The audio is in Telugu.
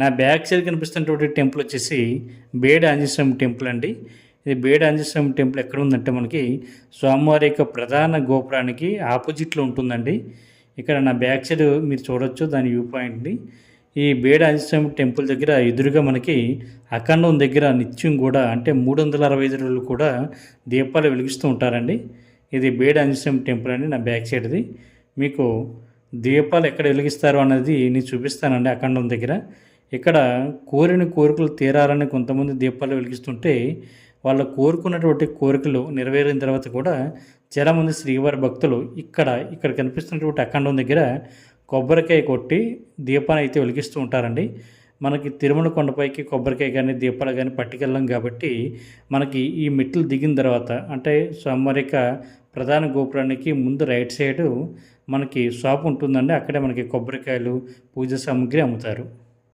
నా బ్యాక్ సైడ్ కనిపిస్తున్నటువంటి టెంపుల్ వచ్చేసి బేడ ఆంజనేయ స్వామి టెంపుల్ అండి. ఇది బేడ ఆంజనేయ స్వామి టెంపుల్ ఎక్కడ ఉందంటే మనకి స్వామివారి యొక్క ప్రధాన గోపురానికి ఆపోజిట్లో ఉంటుందండి. ఇక్కడ నా బ్యాక్ సైడ్ మీరు చూడొచ్చు దాని వ్యూ పాయింట్ని. ఈ బేడ ఆంజనేయ స్వామి టెంపుల్ దగ్గర ఎదురుగా మనకి అఖండం దగ్గర నిత్యం కూడా అంటే 365 రోజులు కూడా దీపాలు వెలిగిస్తూ ఉంటారండి. ఇది బేడ ఆంజనేయ స్వామి టెంపుల్ అండి. నా బ్యాక్ సైడ్ది మీకు దీపాలు ఎక్కడ వెలిగిస్తారు అన్నది నేను చూపిస్తానండి. అఖండం దగ్గర ఇక్కడ కోరిన కోరికలు తీరాలని కొంతమంది దీపాలు వెలిగిస్తుంటే వాళ్ళు కోరుకున్నటువంటి కోరికలు నెరవేరిన తర్వాత కూడా చాలామంది శ్రీవారి భక్తులు ఇక్కడ కనిపిస్తున్నటువంటి అఖండం దగ్గర కొబ్బరికాయ కొట్టి దీపాన్ని అయితే వెలిగిస్తూ ఉంటారండి. మనకి తిరుమల కొండపైకి కొబ్బరికాయ కానీ దీపాలు కానీ పట్టుకెళ్ళాం కాబట్టి మనకి ఈ మెట్లు దిగిన తర్వాత అంటే స్వామివారి యొక్క ప్రధాన గోపురానికి ముందు రైట్ సైడు మనకి షాప్ ఉంటుందండి. అక్కడే మనకి కొబ్బరికాయలు పూజ సామాగ్రి అమ్ముతారు.